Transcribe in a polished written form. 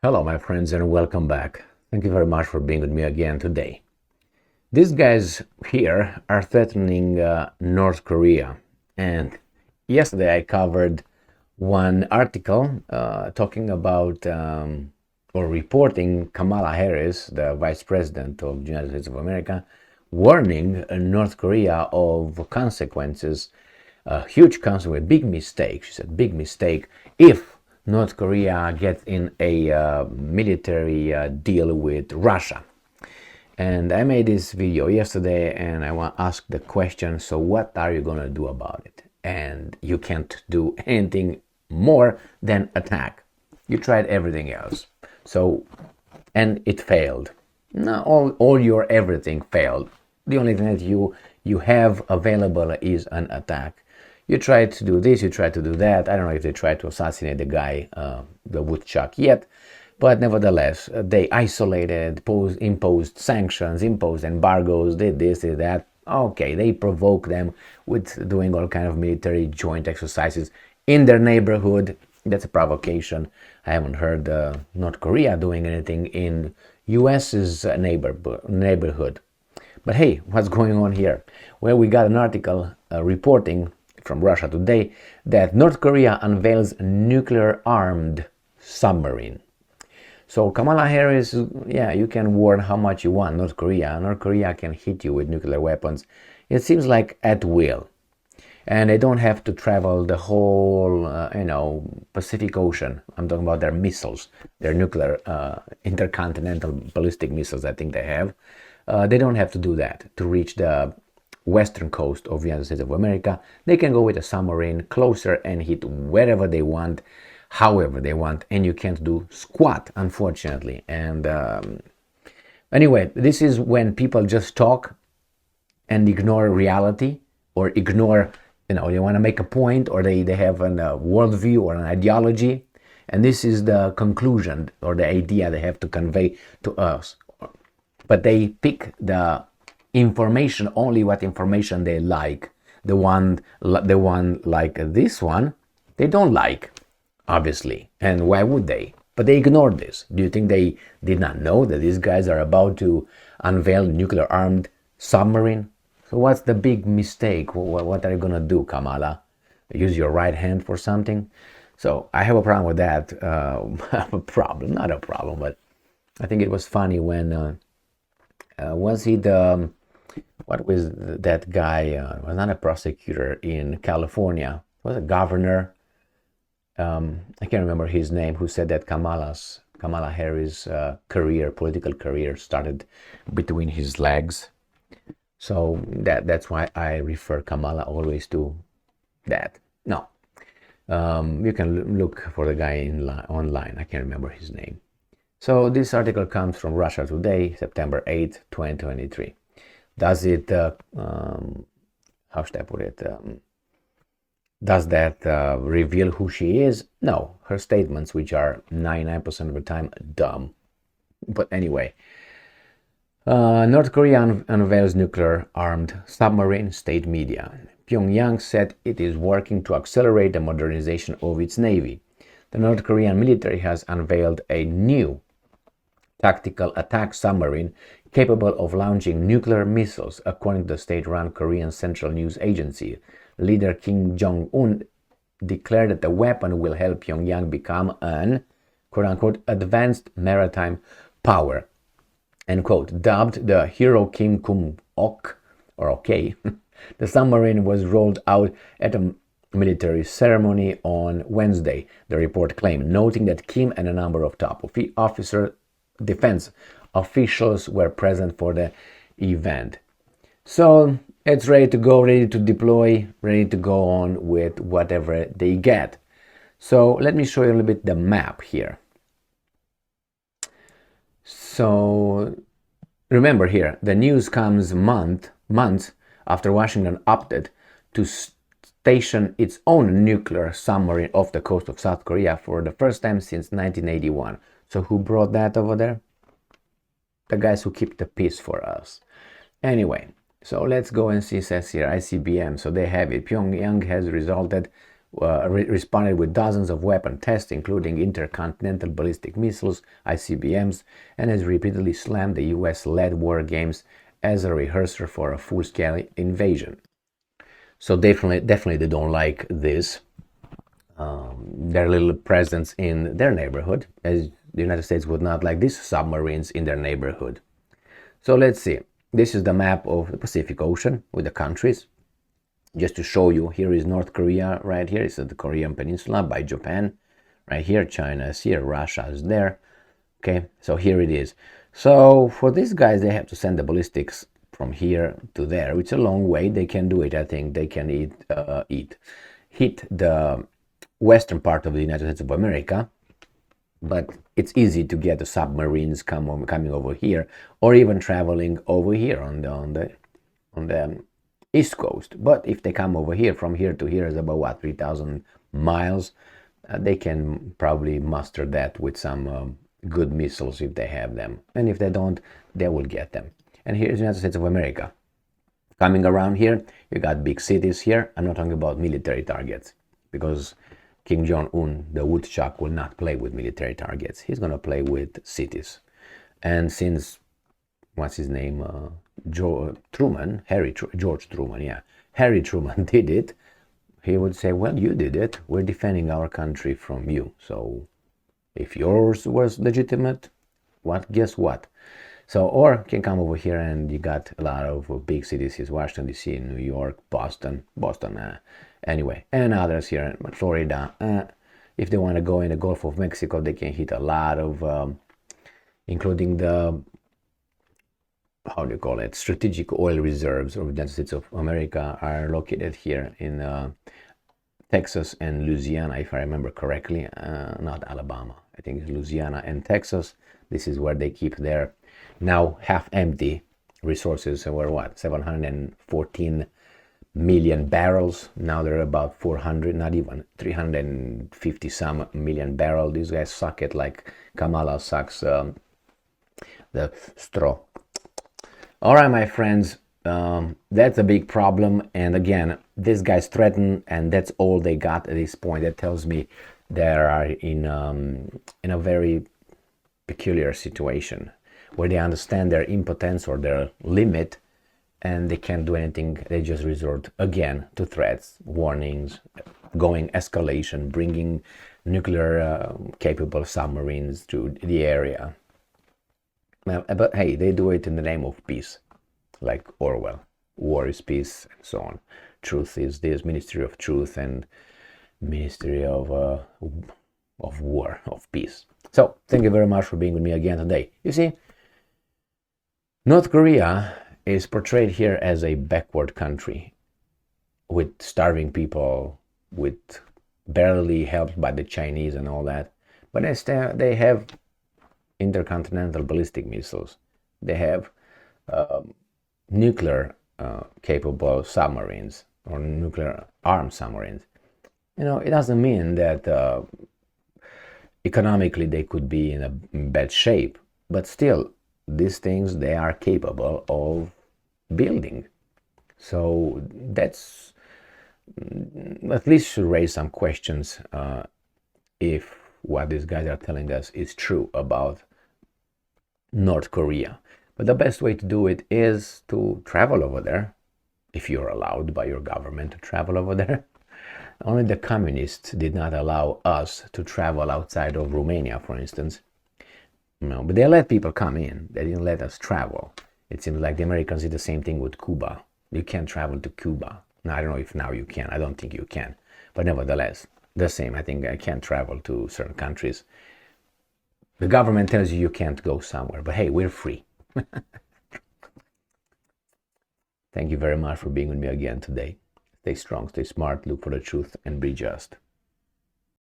Hello, my friends, and welcome back. Thank you very much for being with me again today. These guys here are threatening North Korea. And yesterday I covered one article talking about or reporting Kamala Harris, the Vice President of the United States of America, warning North Korea of consequences, huge consequence, big mistake. She said, big mistake if North Korea gets in a military deal with Russia. And I made this video yesterday and I want to ask the question, so what are you going to do about it? And you can't do anything more than attack. You tried everything else. So, and it failed. No, all your everything failed. The only thing that you have available is an attack. You tried to do this, you tried to do that. I don't know if they tried to assassinate the guy, the woodchuck yet, but nevertheless, they isolated, imposed sanctions, imposed embargoes, did this, did that. Okay, they provoke them with doing all kind of military joint exercises in their neighborhood. That's a provocation. I haven't heard North Korea doing anything in US's neighborhood. But hey, what's going on here? Well, we got an article reporting from Russia Today that North Korea unveils nuclear-armed submarine. So Kamala Harris, yeah, you can warn how much you want North Korea. North Korea can hit you with nuclear weapons. It seems like at will. And they don't have to travel the whole, Pacific Ocean. I'm talking about their missiles, their nuclear intercontinental ballistic missiles I think they have. They don't have to do that to reach the western coast of the United States of America. They can go with a submarine closer and hit wherever they want, however they want, and you can't do squat, unfortunately. And anyway, this is when people just talk and ignore reality, or ignore, they want to make a point, or they have a worldview or an ideology, and this is the conclusion or the idea they have to convey to us. But they pick the information, only what information they like. The one like this one, they don't like, obviously. And why would they? But they ignored this. Do you think they did not know that these guys are about to unveil nuclear-armed submarine? So what's the big mistake? What are you gonna do, Kamala? Use your right hand for something? So I have a problem with that. Not a problem, but I think it was funny when was he the what was that guy? Was not a prosecutor in California. Was a governor. I can't remember his name. Who said that Kamala Harris' political career, started between his legs. So that's why I refer Kamala always to that. No, you can look for the guy online. I can't remember his name. So this article comes from Russia Today, September 8th, 2023. Does it, how should I put it, does that reveal who she is? No, her statements, which are 99% of the time dumb. But anyway, North Korea unveils nuclear-armed submarine, state media. Pyongyang said it is working to accelerate the modernization of its navy. The North Korean military has unveiled a new tactical attack submarine capable of launching nuclear missiles, according to the state-run Korean Central News Agency. Leader Kim Jong-un declared that the weapon will help Pyongyang become an, quote-unquote, advanced maritime power, end quote. Dubbed the Hero Kim Kum-ok, or OK, the submarine was rolled out at a military ceremony on Wednesday, the report claimed, noting that Kim and a number of top defense officials were present for the event. So it's ready to go, ready to deploy, ready to go on with whatever they get. So let me show you a little bit the map here. So remember here, the news comes months after Washington opted to station its own nuclear submarine off the coast of South Korea for the first time since 1981. So who brought that over there? The guys who keep the peace for us. Anyway, so let's go and see, says here, ICBM. So they have it. Pyongyang has resulted responded with dozens of weapon tests, including intercontinental ballistic missiles, ICBMs, and has repeatedly slammed the US-led war games as a rehearsal for a full-scale invasion. So definitely they don't like this. Their little presence in their neighborhood, as the United States would not like these submarines in their neighborhood. So let's see. This is the map of the Pacific Ocean with the countries. Just to show you, here is North Korea right here. It's the Korean Peninsula by Japan. Right here, China is here, Russia is there. Okay, so here it is. So for these guys, they have to send the ballistics from here to there, which is a long way. They can do it. I think they can hit the western part of the United States of America, but it's easy to get the submarines coming over here, or even traveling over here on the East Coast. But if they come over here, from here to here is about what, 3,000 miles. They can probably muster that with some good missiles if they have them, and if they don't, they will get them. And here's the United States of America. Coming around here, you got big cities here. I'm not talking about military targets, because Kim Jong-un, the woodchuck, will not play with military targets. He's going to play with cities. And since, what's his name, George Truman did it, he would say, well, you did it. We're defending our country from you. So if yours was legitimate, guess what? So, or can come over here, and you got a lot of big cities. Here's Washington, D.C., New York, Boston, anyway, and others here, Florida. If they want to go in the Gulf of Mexico, they can hit a lot of, including the, how do you call it, strategic oil reserves of the United States of America are located here in Texas and Louisiana, if I remember correctly, not Alabama. I think it's Louisiana and Texas. This is where they keep their now half-empty resources. So were what, 714 million barrels. Now they're about 400, not even 350 some million barrels. These guys suck it like Kamala sucks the straw. All right, my friends, that's a big problem. And again, these guys threaten, and that's all they got at this point. That tells me they are in a very peculiar situation where they understand their impotence or their limit, and they can't do anything. They just resort again to threats, warnings, going escalation, bringing nuclear capable submarines to the area. But hey, they do it in the name of peace, like Orwell. War is peace, and so on. Truth is this, Ministry of Truth and Ministry of War, of Peace. So thank you very much for being with me again today. You see, North Korea is portrayed here as a backward country with starving people, with barely helped by the Chinese and all that. But they have intercontinental ballistic missiles. They have nuclear capable submarines or nuclear-armed submarines. You know, it doesn't mean that economically they could be in a bad shape, but still, these things they are capable of building. So that's at least should raise some questions if what these guys are telling us is true about North Korea. But the best way to do it is to travel over there, if you're allowed by your government to travel over there. Only the communists did not allow us to travel outside of Romania, for instance. No, but they let people come in. They didn't let us travel. It seems like the Americans did the same thing with Cuba. You can't travel to Cuba. Now, I don't know if now you can. I don't think you can. But nevertheless, the same. I think I can't travel to certain countries. The government tells you can't go somewhere. But hey, we're free. Thank you very much for being with me again today. Stay strong, stay smart, look for the truth, and be just.